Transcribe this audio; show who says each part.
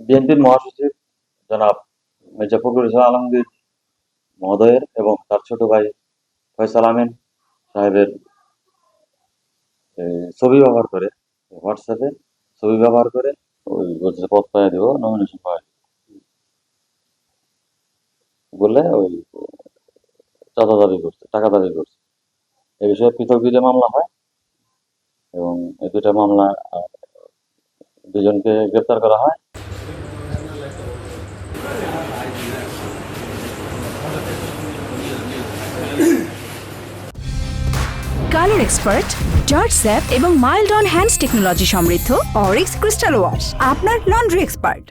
Speaker 1: বিএনপির মহাসচিব জনাব মির্জা ফখরুল ইসলাম আলমগীর মহোদয়ের এবং তার ছোট ভাই ফয়সাল আমিন সাহেবের ছবি ব্যবহার করে, হোয়াটসঅ্যাপে ছবি ব্যবহার করে ওই বলছে পদ পাইয়ে দিব, নমিনেশন পাই বলে ওই চাঁদা দাবি করছে, টাকা দাবি করছে। এ বিষয়ে পৃথক দুইটা মামলা হয় এবং এই দুইটা মামলা দুজনকে গ্রেপ্তার করা হয়।
Speaker 2: কালার এক্সপার্ট, জর্জ স্যাপ এবং মাইল্ড অন হ্যান্ডস টেকনোলজি সমৃদ্ধ অরিক্স ক্রিস্টাল ওয়াশ আপনার লন্ড্রি এক্সপার্ট।